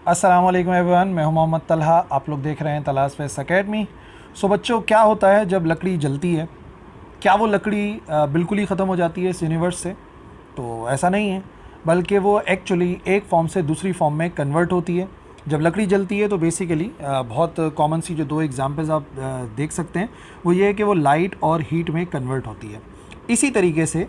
अस्सलाम वालेकुम एवरीवन, मैं हूं मोहम्मद तलहा। आप लोग देख रहे हैं तलहा स्पेस एकेडमी। सो बच्चों, क्या होता है जब लकड़ी जलती है? क्या वो लकड़ी बिल्कुल ही ख़त्म हो जाती है इस यूनिवर्स से? तो ऐसा नहीं है, बल्कि वो एक्चुअली एक फॉर्म से दूसरी फॉर्म में कन्वर्ट होती है। जब लकड़ी जलती है तो बेसिकली बहुत कॉमन सी जो दो एग्जांपल्स आप देख सकते हैं वो ये है कि वो लाइट और हीट में कन्वर्ट होती है। इसी तरीके से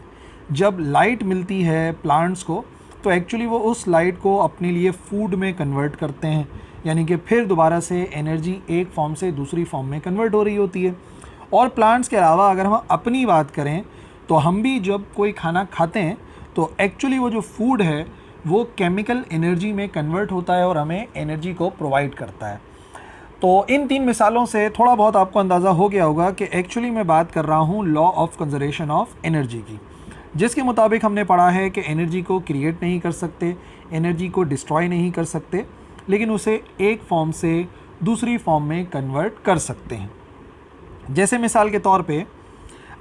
जब लाइट मिलती है प्लांट्स को तो एक्चुअली वो उस लाइट को अपने लिए फूड में कन्वर्ट करते हैं, यानी कि फिर दोबारा से एनर्जी एक फॉर्म से दूसरी फॉर्म में कन्वर्ट हो रही होती है। और प्लांट्स के अलावा अगर हम अपनी बात करें तो हम भी जब कोई खाना खाते हैं तो एक्चुअली वो जो फूड है वो केमिकल एनर्जी में कन्वर्ट होता है और हमें एनर्जी को प्रोवाइड करता है। तो इन तीन मिसालों से थोड़ा बहुत आपको अंदाज़ा हो गया होगा कि एक्चुअली मैं बात कर रहा हूँ law of conservation of energy की, जिसके मुताबिक हमने पढ़ा है कि एनर्जी को क्रिएट नहीं कर सकते, एनर्जी को डिस्ट्रॉय नहीं कर सकते, लेकिन उसे एक फॉर्म से दूसरी फॉर्म में कन्वर्ट कर सकते हैं। जैसे मिसाल के तौर पे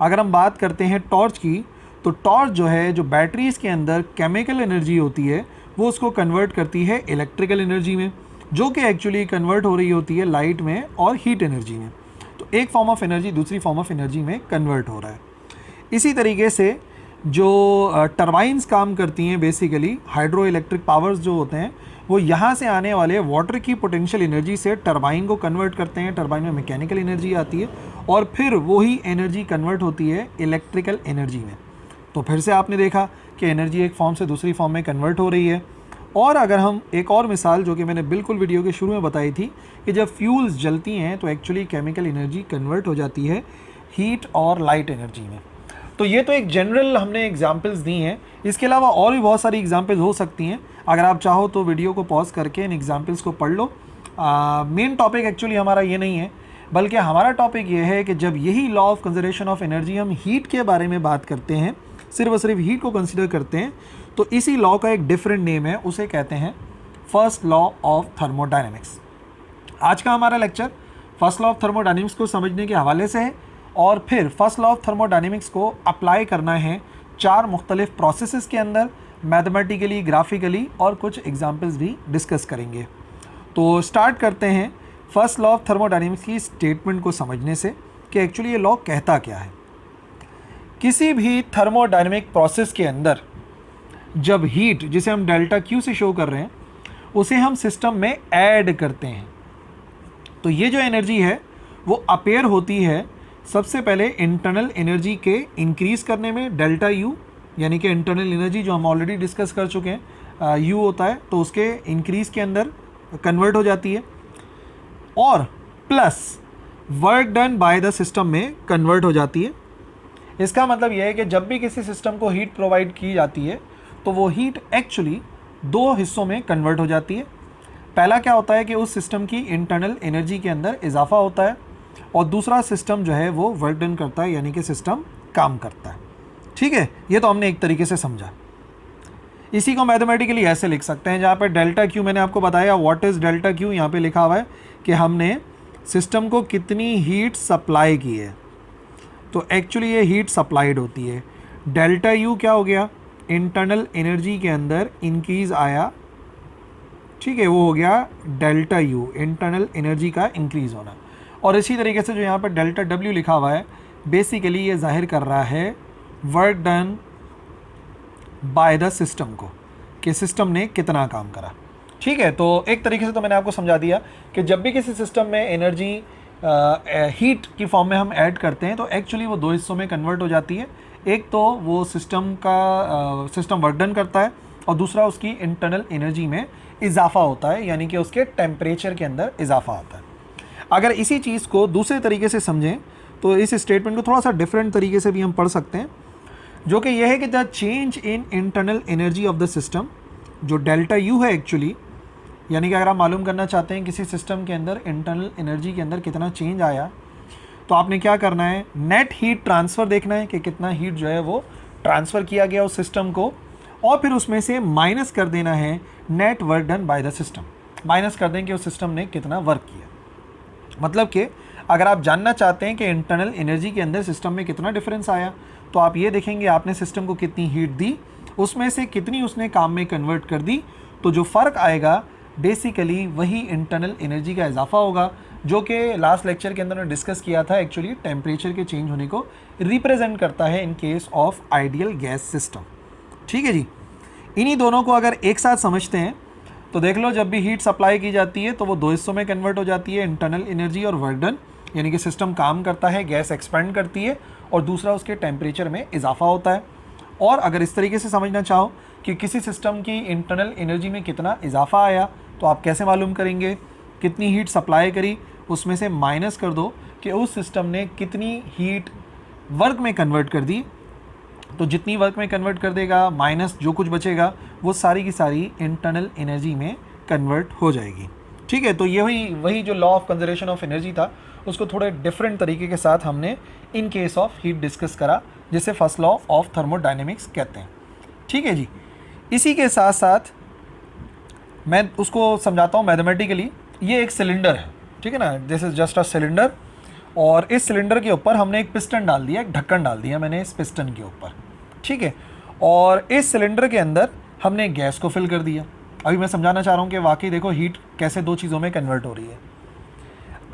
अगर हम बात करते हैं टॉर्च की, तो टॉर्च जो है, जो बैटरीज़ के अंदर केमिकल एनर्जी होती है वो उसको कन्वर्ट करती है इलेक्ट्रिकल एनर्जी में, जो कि एक्चुअली कन्वर्ट हो रही होती है लाइट में और हीट एनर्जी में। तो एक फॉर्म ऑफ एनर्जी दूसरी फॉर्म ऑफ एनर्जी में कन्वर्ट हो रहा है। इसी तरीके से जो टरबाइंस काम करती हैं, बेसिकली हाइड्रो इलेक्ट्रिक पावर्स जो होते हैं वो यहाँ से आने वाले वाटर की पोटेंशियल एनर्जी से टरबाइन को कन्वर्ट करते हैं। टरबाइन में मैकेनिकल एनर्जी आती है और फिर वही एनर्जी कन्वर्ट होती है इलेक्ट्रिकल एनर्जी में। तो फिर से आपने देखा कि एनर्जी एक फॉर्म से दूसरी फॉर्म में कन्वर्ट हो रही है। और अगर हम एक और मिसाल जो कि मैंने बिल्कुल वीडियो के शुरू में बताई थी कि जब फ्यूल्स जलती हैं तो एक्चुअली केमिकल एनर्जी कन्वर्ट हो जाती है हीट और लाइट एनर्जी में। तो ये तो एक जनरल हमने एग्जांपल्स दी हैं, इसके अलावा और भी बहुत सारी एग्जांपल्स हो सकती हैं। अगर आप चाहो तो वीडियो को पॉज करके इन एग्जांपल्स को पढ़ लो। मेन टॉपिक एक्चुअली हमारा ये नहीं है, बल्कि हमारा टॉपिक ये है कि जब यही law of conservation of energy हम हीट के बारे में बात करते हैं, सिर्फ और सिर्फ हीट को कंसिडर करते हैं, तो इसी लॉ का एक डिफरेंट नेम है, उसे कहते हैं फर्स्ट लॉ ऑफ थर्मोडायनेमिक्स। आज का हमारा lecture first law of thermodynamics को समझने के हवाले से है और फिर फर्स्ट लॉ ऑफ थर्मोडायनेमिक्स को अप्लाई करना है चार मुख्तलिफ प्रोसेसेस के अंदर, मैथमेटिकली, ग्राफिकली, और कुछ एग्जांपल्स भी डिस्कस करेंगे। तो स्टार्ट करते हैं फर्स्ट लॉ ऑफ थर्मोडायनेमिक्स की स्टेटमेंट को समझने से कि एक्चुअली ये लॉ कहता क्या है। किसी भी थर्मोडायनेमिक प्रोसेस के अंदर जब हीट, जिसे हम डेल्टा क्यू से शो कर रहे हैं, उसे हम सिस्टम में ऐड करते हैं तो ये जो एनर्जी है वो अपेयर होती है सबसे पहले इंटरनल एनर्जी के इंक्रीज़ करने में, डेल्टा यू, यानी कि इंटरनल एनर्जी जो हम ऑलरेडी डिस्कस कर चुके हैं, यू होता है, तो उसके इंक्रीज़ के अंदर कन्वर्ट हो जाती है, और plus work done by the system में कन्वर्ट हो जाती है। इसका मतलब यह है कि जब भी किसी सिस्टम को हीट प्रोवाइड की जाती है तो वो हीट एक्चुअली दो हिस्सों में कन्वर्ट हो जाती है। पहला क्या होता है कि उस सिस्टम की इंटरनल एनर्जी के अंदर इजाफा होता है, और दूसरा सिस्टम जो है वो वर्क डन करता है, यानी कि सिस्टम काम करता है। ठीक है, ये तो हमने एक तरीके से समझा। इसी को मैथमेटिकली ऐसे लिख सकते हैं, जहाँ पे डेल्टा क्यू मैंने आपको बताया व्हाट इज़ डेल्टा क्यू, यहाँ पे लिखा हुआ है कि हमने सिस्टम को कितनी हीट सप्लाई की है, तो एक्चुअली ये हीट सप्लाइड होती है। डेल्टा यू क्या हो गया, इंटरनल एनर्जी के अंदर इंक्रीज़ आया, ठीक है, वो हो गया डेल्टा यू, इंटरनल एनर्जी का इंक्रीज़ होना। और इसी तरीके से जो यहाँ पर डेल्टा डब्ल्यू लिखा हुआ है, बेसिकली ये जाहिर कर रहा है work done by the system को, कि सिस्टम ने कितना काम करा। ठीक है, तो एक तरीके से तो मैंने आपको समझा दिया कि जब भी किसी सिस्टम में एनर्जी हीट की फॉर्म में हम ऐड करते हैं तो एक्चुअली वो दो हिस्सों में कन्वर्ट हो जाती है। एक तो वो सिस्टम वर्क डन करता है, और दूसरा उसकी इंटरनल एनर्जी में इजाफा होता है, यानी कि उसके टेम्परेचर के अंदर इजाफा आता है। अगर इसी चीज़ को दूसरे तरीके से समझें तो इस स्टेटमेंट को थोड़ा सा डिफरेंट तरीके से भी हम पढ़ सकते हैं, जो कि यह है कि the change in internal energy of the system, जो डेल्टा यू है एक्चुअली, यानी कि अगर आप मालूम करना चाहते हैं किसी सिस्टम के अंदर इंटरनल एनर्जी के अंदर कितना चेंज आया, तो आपने क्या करना है, नेट हीट ट्रांसफ़र देखना है कि कितना हीट जो है वो ट्रांसफ़र किया गया उस सिस्टम को, और फिर उसमें से माइनस कर देना है net work done by the system, minus कर दें कि उस सिस्टम ने कितना वर्क किया। मतलब कि अगर आप जानना चाहते हैं कि इंटरनल एनर्जी के अंदर सिस्टम में कितना डिफरेंस आया, तो आप ये देखेंगे आपने सिस्टम को कितनी हीट दी, उसमें से कितनी उसने काम में कन्वर्ट कर दी, तो जो फ़र्क आएगा बेसिकली वही इंटरनल एनर्जी का इजाफा होगा जो कि लास्ट लेक्चर के अंदर ने डिस्कस किया था। एक्चुअली टेम्परेचर के चेंज होने को रिप्रेजेंट करता है in case of ideal gas system. ठीक है जी, इन्हीं दोनों को अगर एक साथ समझते हैं तो देख लो, जब भी हीट सप्लाई की जाती है तो वो दो हिस्सों में कन्वर्ट हो जाती है, इंटरनल एनर्जी और वर्क डन। यानी कि सिस्टम काम करता है, गैस एक्सपेंड करती है, और दूसरा उसके टेम्परेचर में इजाफा होता है। और अगर इस तरीके से समझना चाहो कि किसी सिस्टम की इंटरनल एनर्जी में कितना इजाफा आया, तो आप कैसे मालूम करेंगे? कितनी हीट सप्लाई करी उसमें से माइनस कर दो कि उस सिस्टम ने कितनी हीट वर्क में कन्वर्ट कर दी। तो जितनी वर्क में कन्वर्ट कर देगा माइनस जो कुछ बचेगा वो सारी की सारी इंटरनल एनर्जी में कन्वर्ट हो जाएगी। ठीक है, तो ये वही जो law of conservation of energy था उसको थोड़े डिफरेंट तरीके के साथ हमने in case of heat discuss करा, जिसे फर्स्ट लॉ ऑफ थर्मोडायनेमिक्स कहते हैं। ठीक है जी, इसी के साथ साथ मैं उसको समझाता हूँ मैथमेटिकली। ये एक सिलेंडर है, ठीक है ना, this is just a cylinder, और इस सिलेंडर के ऊपर हमने एक पिस्टन डाल दिया, एक ढक्कन डाल दिया मैंने इस पिस्टन के ऊपर। ठीक है, और इस सिलेंडर के अंदर हमने गैस को फिल कर दिया। अभी मैं समझाना चाह रहा हूँ कि वाकई देखो हीट कैसे दो चीज़ों में कन्वर्ट हो रही है।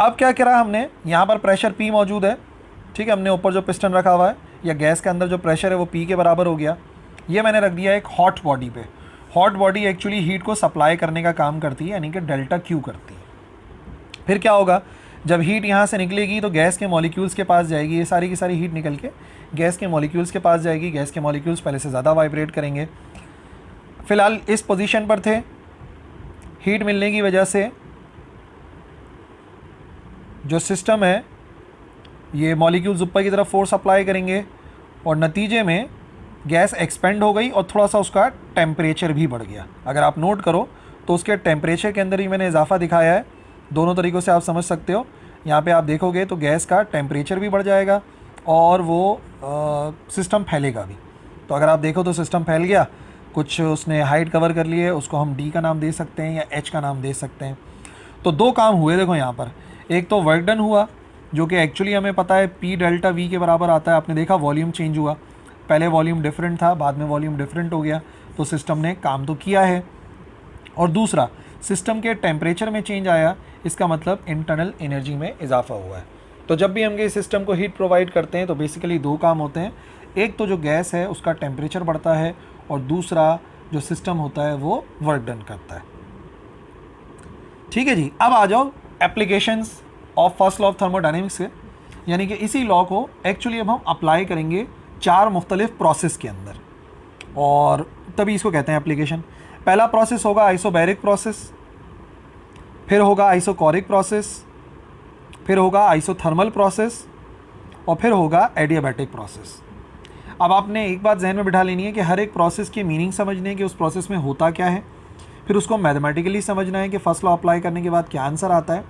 अब क्या करा हमने, यहाँ पर प्रेशर P मौजूद है। ठीक है, हमने ऊपर जो पिस्टन रखा हुआ है या गैस के अंदर जो प्रेशर है वो P के बराबर हो गया। ये मैंने रख दिया एक हॉट बॉडी पे। हॉट बॉडी एक्चुअली हीट को सप्लाई करने का काम करती है, यानी कि डेल्टा Q करती है। फिर क्या होगा, जब हीट यहाँ से निकलेगी तो गैस के मॉलिक्यूल्स के पास जाएगी। ये सारी की सारी हीट निकल के गैस के मॉलिक्यूल्स के पास जाएगी। गैस के मॉलिक्यूल्स पहले से ज़्यादा वाइब्रेट करेंगे। फ़िलहाल इस पोजीशन पर थे, हीट मिलने की वजह से जो सिस्टम है ये मॉलिक्यूल्स ऊपर की तरफ फोर्स अप्लाई करेंगे, और नतीजे में गैस एक्सपेंड हो गई और थोड़ा सा उसका टेम्परेचर भी बढ़ गया। अगर आप नोट करो तो उसके टेम्परेचर के अंदर ही मैंने इजाफा दिखाया है। दोनों तरीक़ों से आप समझ सकते हो। यहाँ पे आप देखोगे तो गैस का टेम्परेचर भी बढ़ जाएगा और वो सिस्टम फैलेगा भी। तो अगर आप देखो तो सिस्टम फैल गया, कुछ उसने हाइट कवर कर ली है, उसको हम D का नाम दे सकते हैं या H का नाम दे सकते हैं। तो दो काम हुए देखो यहाँ पर। एक तो वर्क डन हुआ, जो कि एक्चुअली हमें पता है P डेल्टा V के बराबर आता है। आपने देखा वॉल्यूम चेंज हुआ, पहले वॉल्यूम डिफरेंट था, बाद में वॉल्यूम डिफरेंट हो गया, तो सिस्टम ने काम तो किया है। और दूसरा, सिस्टम के टेम्परेचर में चेंज आया, इसका मतलब इंटरनल एनर्जी में इजाफा हुआ है। तो जब भी हम ये सिस्टम को हीट प्रोवाइड करते हैं तो बेसिकली दो काम होते हैं। एक तो जो गैस है उसका टेम्परेचर बढ़ता है, और दूसरा जो सिस्टम होता है वो वर्क डन करता है। ठीक है जी, अब आ जाओ applications of first law of thermodynamics से। यानी कि इसी लॉ को एक्चुअली अब हम अप्लाई करेंगे चार मुख्तलिफ प्रोसेस के अंदर, और तभी इसको कहते हैं एप्लीकेशन। पहला प्रोसेस होगा आइसोबैरिक प्रोसेस, फिर होगा आइसोकोरिक प्रोसेस, फिर होगा आइसोथर्मल प्रोसेस, और फिर होगा एडियाबैटिक प्रोसेस। अब आपने एक बात जहन में बिठा लेनी है कि हर एक प्रोसेस की मीनिंग समझनी है कि उस प्रोसेस में होता क्या है, फिर उसको मैथमेटिकली समझना है कि फर्स्ट लॉ अप्लाई करने के बाद क्या आंसर आता है,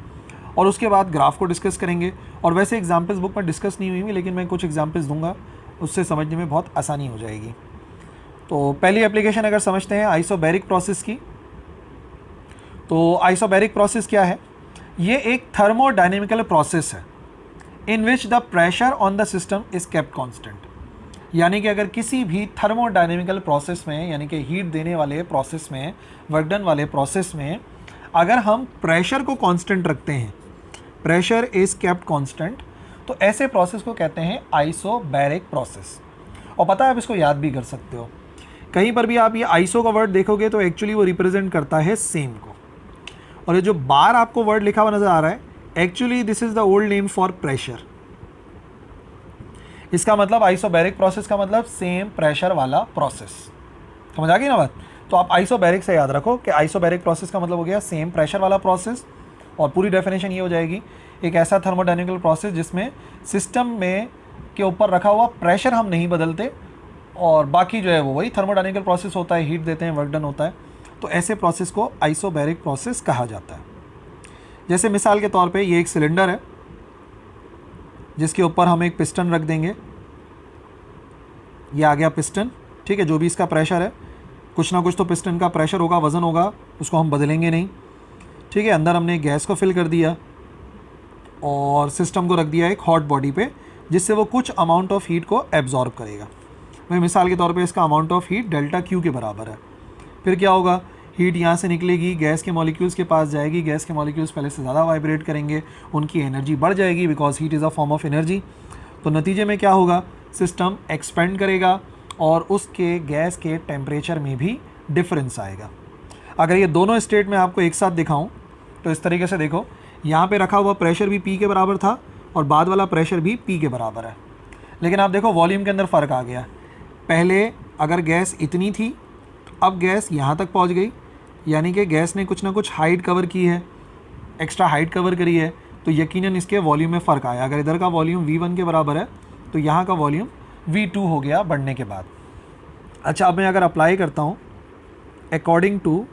और उसके बाद ग्राफ को डिस्कस करेंगे। और वैसे एग्जाम्पल्स बुक में डिस्कस नहीं हुई, लेकिन मैं कुछ एग्जाम्पल्स दूंगा, उससे समझने में बहुत आसानी हो जाएगी। तो पहली एप्लीकेशन अगर समझते हैं आइसोबैरिक प्रोसेस की, तो आइसोबैरिक प्रोसेस क्या है? ये एक थर्मोडायनेमिकल प्रोसेस है in which the pressure on the system is kept constant. यानी कि अगर किसी भी थर्मोडायनेमिकल प्रोसेस में, यानी कि हीट देने वाले प्रोसेस में, वर्क डन वाले प्रोसेस में, अगर हम प्रेशर को कांस्टेंट रखते हैं, प्रेशर इज केप्ट कांस्टेंट, तो ऐसे प्रोसेस को कहते हैं आइसोबैरिक प्रोसेस। और पता है आप इसको याद भी कर सकते हो, कहीं पर भी आप ये आइसो का वर्ड देखोगे तो एक्चुअली वो रिप्रेजेंट करता है सेम को, और ये जो बार आपको वर्ड लिखा हुआ नजर आ रहा है, actually this is the old name for pressure. इसका मतलब आइसोबैरिक प्रोसेस का मतलब सेम प्रेशर वाला प्रोसेस। समझ आ गई ना बात? तो आप आइसोबैरिक से याद रखो कि आइसोबैरिक प्रोसेस का मतलब हो गया सेम प्रेशर वाला प्रोसेस, और पूरी डेफिनेशन ये हो जाएगी, एक ऐसा थर्मोडायनेमिकल प्रोसेस जिसमें सिस्टम में के ऊपर रखा हुआ प्रेशर हम नहीं बदलते, और बाकी जो है वो वही थर्मोडायनेमिकल प्रोसेस होता है, हीट देते हैं, वर्क डन होता है। तो ऐसे प्रोसेस को आइसोबैरिक प्रोसेस कहा जाता है। जैसे मिसाल के तौर पे ये एक सिलेंडर है जिसके ऊपर हम एक पिस्टन रख देंगे। ये आ गया पिस्टन, ठीक है। जो भी इसका प्रेशर है, कुछ ना कुछ तो पिस्टन का प्रेशर होगा, वज़न होगा, उसको हम बदलेंगे नहीं, ठीक है। अंदर हमने गैस को फिल कर दिया और सिस्टम को रख दिया एक हॉट बॉडी पे, जिससे वो कुछ अमाउंट ऑफ हीट को एब्जॉर्ब करेगा। मैं मिसाल के तौर पे इसका amount of heat delta Q के बराबर है। फिर क्या होगा, हीट यहाँ से निकलेगी, गैस के मॉलिक्यूल्स के पास जाएगी, गैस के मॉलिक्यूल्स पहले से ज़्यादा वाइब्रेट करेंगे, उनकी एनर्जी बढ़ जाएगी because heat is a form of energy. तो नतीजे में क्या होगा, सिस्टम एक्सपेंड करेगा और उसके गैस के टेम्परेचर में भी डिफरेंस आएगा। अगर ये दोनों स्टेट में आपको एक साथ दिखाऊं तो इस तरीके से देखो, यहाँ पे रखा हुआ प्रेशर भी P के बराबर था और बाद वाला प्रेशर भी P के बराबर है, लेकिन आप देखो वॉल्यूम के अंदर फ़र्क आ गया। पहले अगर गैस इतनी थी, अब गैस यहाँ तक पहुँच गई, यानी कि गैस ने कुछ ना कुछ हाइट कवर की है, एक्स्ट्रा हाइट कवर करी है, तो यकीनन इसके वॉल्यूम में फ़र्क आया। अगर इधर का वॉल्यूम V1 के बराबर है तो यहाँ का वॉल्यूम V2 हो गया बढ़ने के बाद। अच्छा, अब मैं अगर अप्लाई करता हूँ according to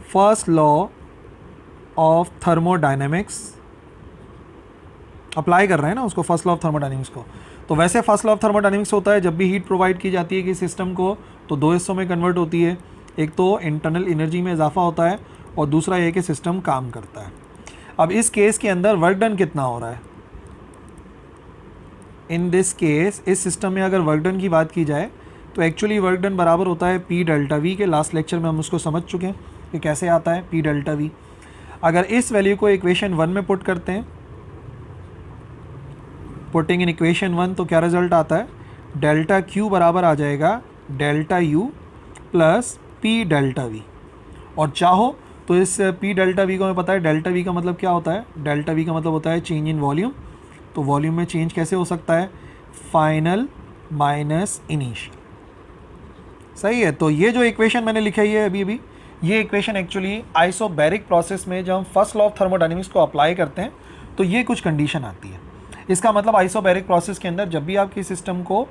first law of thermodynamics, apply कर रहे हैं ना उसको, फर्स्ट लॉ ऑफ थर्मोडायनेमिक्स को। तो वैसे फर्स्ट लॉ ऑफ थर्मोडायनेमिक्स होता है जब भी हीट प्रोवाइड की जाती है कि सिस्टम को, तो दो हिस्सों में कन्वर्ट होती है। एक तो इंटरनल एनर्जी में इजाफा होता है और दूसरा ये कि सिस्टम काम करता है। अब इस केस के अंदर वर्क डन कितना हो रहा है, इन दिस केस इस सिस्टम में अगर वर्क डन की बात की जाए तो एक्चुअली वर्क डन बराबर होता है P डेल्टा V के। लास्ट लेक्चर में हम उसको समझ चुके हैं कि कैसे आता है P डेल्टा V। अगर इस वैल्यू को इक्वेशन 1 में पुट करते हैं, पुटिंग इन इक्वेशन 1, तो क्या रिजल्ट आता है, डेल्टा Q बराबर आ जाएगा delta U plus P delta V। और चाहो तो इस P डेल्टा V को हमें पता है, डेल्टा V का मतलब क्या होता है, डेल्टा V का मतलब होता है चेंज इन वॉल्यूम। तो वॉल्यूम में चेंज कैसे हो सकता है, फाइनल माइनस इनिशियल। सही है। तो ये जो इक्वेशन मैंने लिखी है अभी ये इक्वेशन एक्चुअली आइसोबैरिक प्रोसेस में जब हम फर्स्ट लॉ ऑफ थर्मोडायनेमिक्स को अप्लाई करते हैं तो ये कुछ कंडीशन आती है। इसका मतलब आइसोबैरिक प्रोसेस के अंदर जब भी आप किसी सिस्टम को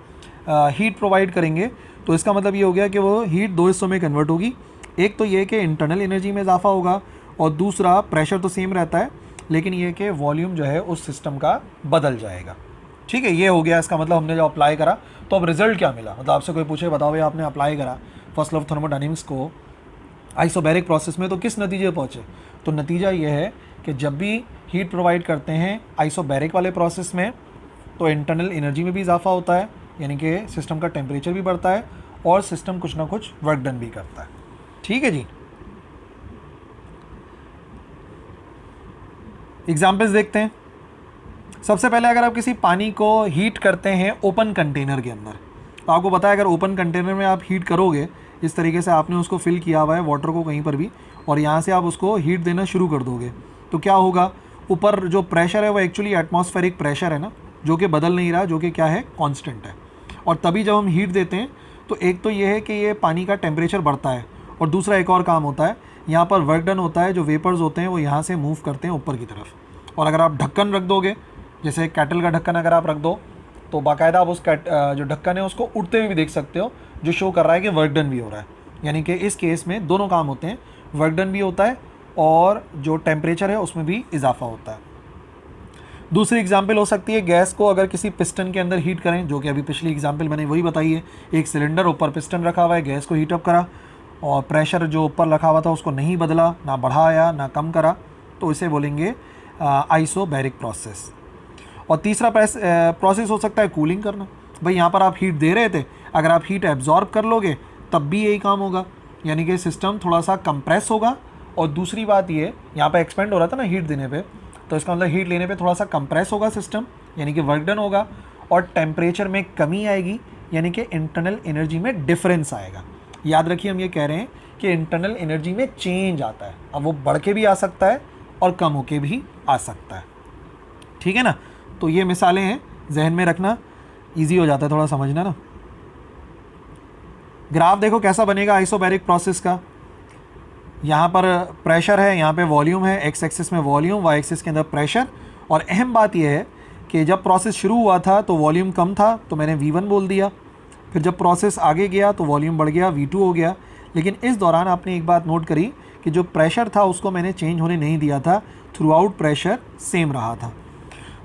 हीट प्रोवाइड करेंगे तो इसका मतलब ये हो गया कि वो हीट दो हिस्सों में कन्वर्ट होगी। एक तो ये कि इंटरनल एनर्जी में इजाफा होगा और दूसरा प्रेशर तो सेम रहता है लेकिन ये कि वॉल्यूम जो है उस सिस्टम का बदल जाएगा। ठीक है, ये हो गया इसका मतलब हमने जो अप्लाई करा। तो अब रिजल्ट क्या मिला, मतलब आपसे कोई पूछे बताओ भाई आपने अप्लाई करा फर्स्ट लॉ ऑफ थर्मोडायनेमिक्स को आइसोबैरिक प्रोसेस में तो किस नतीजे पहुँचे। तो नतीजा ये है कि जब भी हीट प्रोवाइड करते हैं आइसोबैरिक वाले प्रोसेस में तो इंटरनल एनर्जी में भी इजाफा होता है, यानी कि सिस्टम का टेम्परेचर भी बढ़ता है और सिस्टम कुछ ना कुछ वर्क डन भी करता है। ठीक है जी, एग्जाम्पल्स देखते हैं। सबसे पहले अगर आप किसी पानी को हीट करते हैं ओपन कंटेनर के अंदर, तो आपको पता है अगर ओपन कंटेनर में आप हीट करोगे, इस तरीके से आपने उसको फिल किया हुआ है वाटर को कहीं पर भी, और यहाँ से आप उसको हीट देना शुरू कर दोगे तो क्या होगा, ऊपर जो प्रेशर है वो एक्चुअली एटमॉस्फेरिक प्रेशर है ना, जो कि बदल नहीं रहा, जो कि क्या है, कांस्टेंट है। और तभी जब हम हीट देते हैं तो एक तो ये है कि ये पानी का टेम्परेचर बढ़ता है और दूसरा एक और काम होता है, यहाँ पर वर्क डन होता है, जो वेपर्स होते हैं वो यहाँ से मूव करते हैं ऊपर की तरफ। और अगर आप ढक्कन रख दोगे, जैसे कैटल का ढक्कन अगर आप रख दो तो बाकायदा आप उस जो ढक्कन है उसको उड़ते हुए भी देख सकते हो, जो शो कर रहा है कि वर्क डन भी हो रहा है। यानी कि इस केस में दोनों काम होते हैं, वर्क डन भी होता है और जो टेम्परेचर है उसमें भी इजाफा होता है। दूसरी एग्जांपल हो सकती है, गैस को अगर किसी पिस्टन के अंदर हीट करें, जो कि अभी पिछली एग्जांपल मैंने वही बताई है, एक सिलेंडर ऊपर पिस्टन रखा हुआ है, गैस को हीटअप करा और प्रेशर जो ऊपर रखा हुआ था उसको नहीं बदला, ना बढ़ाया ना कम करा, तो इसे बोलेंगे आइसोबैरिक प्रोसेस। और तीसरा प्रोसेस हो सकता है कूलिंग करना। भाई यहाँ पर आप हीट दे रहे थे, अगर आप हीट एब्जॉर्ब कर लोगे तब भी यही काम होगा, यानी कि सिस्टम थोड़ा सा कंप्रेस होगा। और दूसरी बात ये, यहाँ पर एक्सपेंड हो रहा था ना हीट देने पे, तो इसका मतलब हीट लेने पे थोड़ा सा कंप्रेस होगा सिस्टम, यानी कि वर्क डन होगा और टेम्परेचर में कमी आएगी, यानी कि इंटरनल एनर्जी में डिफरेंस आएगा। याद रखिए हम ये कह रहे हैं कि इंटरनल एनर्जी में चेंज आता है, अब वो बढ़ के भी आ सकता है और कम होके भी आ सकता है। ठीक है ना, तो ये मिसालें हैं, जहन में रखना, इजी हो जाता है थोड़ा समझना ना। ग्राफ देखो कैसा बनेगा आइसोबैरिक प्रोसेस का। यहाँ पर प्रेशर है, यहाँ पे वॉल्यूम है, एक्स एक्सिस में वॉल्यूम, वाई एक्सिस के अंदर प्रेशर। और अहम बात यह है कि जब प्रोसेस शुरू हुआ था तो वॉल्यूम कम था तो मैंने V1 बोल दिया, फिर जब प्रोसेस आगे गया तो वॉल्यूम बढ़ गया, V2 हो गया। लेकिन इस दौरान आपने एक बात नोट करी कि जो प्रेशर था उसको मैंने चेंज होने नहीं दिया था, थ्रू आउट प्रेशर सेम रहा था।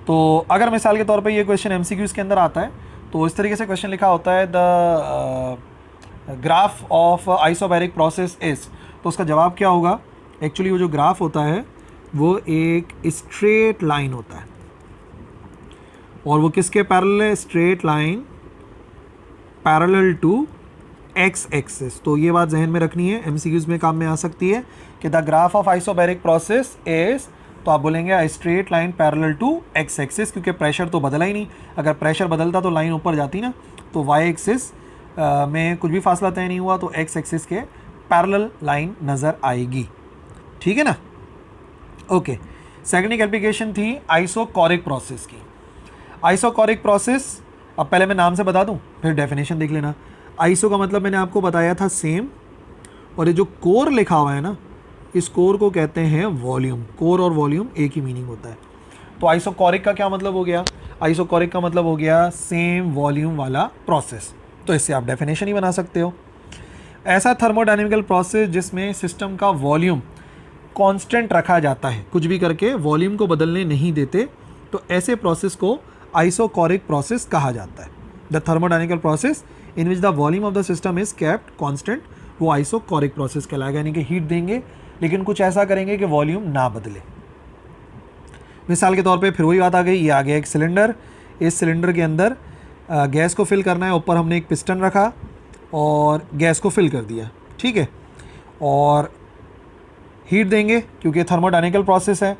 तो अगर मिसाल के तौर पे ये क्वेश्चन MCQs के अंदर आता है तो इस तरीके से क्वेश्चन लिखा होता है, the graph of isobaric process is, तो उसका जवाब क्या होगा। एक्चुअली वो जो ग्राफ होता है वो एक स्ट्रेट लाइन होता है, और वो किसके पैरेलल है, straight line parallel to X axis. तो ये बात जहन में रखनी है, एमसीक्यूज में काम में आ सकती है कि the graph of isobaric process is, तो आप बोलेंगे a straight line parallel to X axis, क्योंकि प्रेशर तो बदला ही नहीं। अगर प्रेशर बदलता तो लाइन ऊपर जाती ना, तो वाई एक्सिस में कुछ भी फासला तय नहीं हुआ तो एक्स एक्सिस के पैरेलल लाइन नज़र आएगी। ठीक है ना। ओके, सेकंड एक एप्लीकेशन थी आइसोकोरिक प्रोसेस की। आइसोकोरिक प्रोसेस, अब पहले मैं नाम से बता दूं फिर डेफिनेशन देख लेना। आइसो का मतलब मैंने आपको बताया था सेम, और ये जो कोर लिखा हुआ है ना, इस कोर को कहते हैं वॉल्यूम। कोर और वॉल्यूम एक ही मीनिंग होता है। तो आइसोकोरिक का क्या मतलब हो गया? आइसोकोरिक का मतलब हो गया सेम वॉल्यूम वाला प्रोसेस। तो इससे आप डेफिनेशन ही बना सकते हो। ऐसा थर्मोडायनेमिकल प्रोसेस जिसमें सिस्टम का वॉल्यूम कांस्टेंट रखा जाता है, कुछ भी करके वॉल्यूम को बदलने नहीं देते, तो ऐसे प्रोसेस को आइसोकोरिक प्रोसेस कहा जाता है। The thermodynamical process in which the volume of the system is kept constant, वो आइसोकोरिक प्रोसेस कहलाएगा। यानी कि हीट देंगे लेकिन कुछ ऐसा करेंगे कि वॉल्यूम ना बदले। मिसाल के तौर पे फिर वही बात आ गई, ये आ गया एक सिलेंडर, इस सिलेंडर के अंदर गैस को फिल करना है, ऊपर हमने एक पिस्टन रखा और गैस को फिल कर दिया, ठीक है, और हीट देंगे क्योंकि थर्मोडायनेमिकल प्रोसेस है,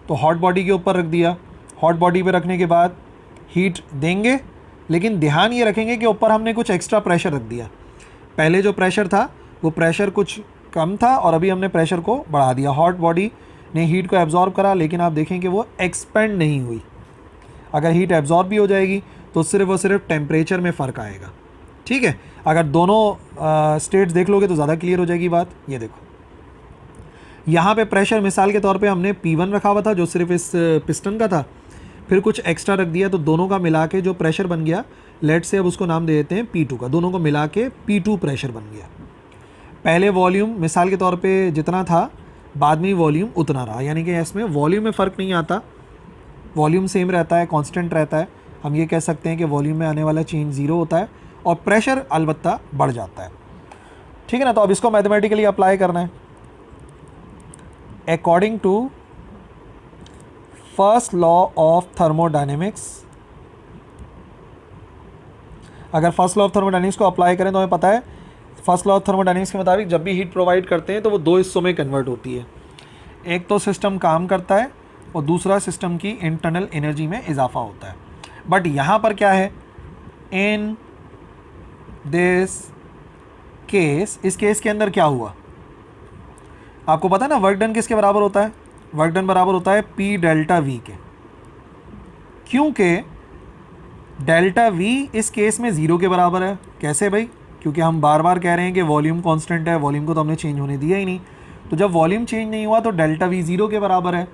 तो हॉट बॉडी के ऊपर रख दिया। हॉट बॉडी पे रखने के बाद हीट देंगे, लेकिन ध्यान ये रखेंगे कि ऊपर हमने कुछ एक्स्ट्रा प्रेशर रख दिया। पहले जो प्रेशर था वो प्रेशर कुछ कम था और अभी हमने प्रेशर को बढ़ा दिया। हॉट बॉडी ने हीट को एब्जॉर्ब करा, लेकिन आप देखें कि वो एक्सपेंड नहीं हुई। अगर हीट एब्जॉर्ब भी हो जाएगी तो सिर्फ और सिर्फ टेम्परेचर में फ़र्क आएगा। ठीक है, अगर दोनों स्टेट्स देख लोगे तो ज़्यादा क्लियर हो जाएगी बात। ये देखो, यहाँ पे प्रेशर मिसाल के तौर पे हमने P1 रखा हुआ था जो सिर्फ इस पिस्टन का था, फिर कुछ एक्स्ट्रा रख दिया, तो दोनों का मिला के जो प्रेशर बन गया, लेट से अब उसको नाम दे देते हैं P2 का, दोनों को मिला के P2 प्रेशर बन गया। पहले वॉल्यूम मिसाल के तौर पे जितना था, बाद में वॉल्यूम उतना रहा, यानी कि इसमें वॉल्यूम में फ़र्क नहीं आता, वॉल्यूम सेम रहता है, कांस्टेंट रहता है। हम ये कह सकते हैं कि वॉल्यूम में आने वाला चेंज ज़ीरो होता है और प्रेशर अलबत्ता बढ़ जाता है। ठीक है ना। तो अब इसको मैथमेटिकली अप्लाई करना है। According to first law of thermodynamics, अगर फर्स्ट लॉ ऑफ थर्मोडायनेमिक्स को अप्लाई करें तो हमें पता है फर्स्ट लॉ ऑफ थर्मोडायनेमिक्स के मुताबिक जब भी हीट प्रोवाइड करते हैं तो वो दो हिस्सों में कन्वर्ट होती है। एक तो सिस्टम काम करता है और दूसरा सिस्टम की इंटरनल एनर्जी में इजाफा होता है। बट यहाँ पर क्या है, इन दिस केस, इस केस के अंदर क्या हुआ आपको पता है ना, वर्क डन किसके बराबर होता है? वर्क डन बराबर होता है P डेल्टा V के, क्योंकि डेल्टा V इस केस में ज़ीरो के बराबर है। कैसे भाई? क्योंकि हम बार बार कह रहे हैं कि वॉल्यूम कांस्टेंट है, वॉल्यूम को तो हमने चेंज होने दिया ही नहीं, तो जब वॉल्यूम चेंज नहीं हुआ तो डेल्टा V ज़ीरो के बराबर है।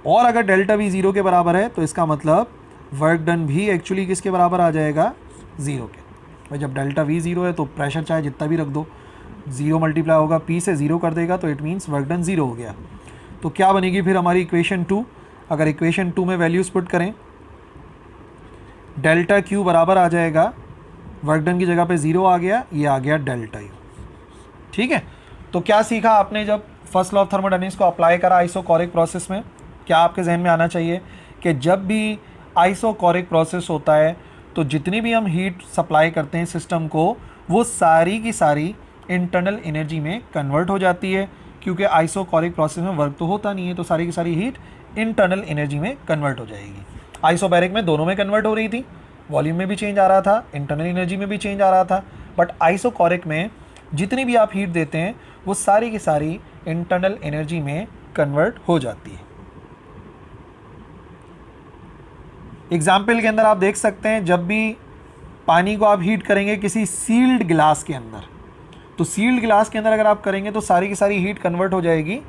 और अगर डेल्टा V ज़ीरो के बराबर है तो इसका मतलब वर्क डन भी एक्चुअली किसके बराबर आ जाएगा? ज़ीरो के। भाई जब डेल्टा V ज़ीरो है तो प्रेशर चाहे जितना भी रख दो, ज़ीरो मल्टीप्लाई होगा P से ज़ीरो कर देगा, तो it means work done zero हो गया। तो क्या बनेगी फिर हमारी इक्वेशन 2? अगर इक्वेशन 2 में वैल्यूज़ पुट करें, डेल्टा Q बराबर आ जाएगा, वर्क डन की जगह पे ज़ीरो आ गया, ये आ गया डेल्टा U। ठीक है। तो क्या सीखा आपने जब फर्स्ट लॉ ऑफ थर्मोडायनेमिक्स को अप्लाई करा आइसोकोरिक प्रोसेस में? क्या आपके जहन में आना चाहिए कि जब भी आइसोकोरिक प्रोसेस होता है तो जितनी भी हम हीट सप्लाई करते हैं सिस्टम को, वो सारी की सारी इंटरनल एनर्जी में कन्वर्ट हो जाती है, क्योंकि आइसोकोरिक प्रोसेस में वर्क तो होता नहीं है, तो सारी की सारी हीट इंटरनल एनर्जी में कन्वर्ट हो जाएगी। आइसोबैरिक में दोनों में कन्वर्ट हो रही थी, वॉल्यूम में भी चेंज आ रहा था, इंटरनल एनर्जी में भी चेंज आ रहा था, बट आइसोकोरिक में जितनी भी आप हीट देते हैं वो सारी की सारी इंटरनल एनर्जी में कन्वर्ट हो जाती है। एग्जाम्पल के अंदर आप देख सकते हैं, जब भी पानी को आप हीट करेंगे किसी सील्ड गिलास के अंदर, तो सील्ड गिलास के अंदर अगर आप करेंगे तो सारी की सारी हीट कन्वर्ट हो जाएगी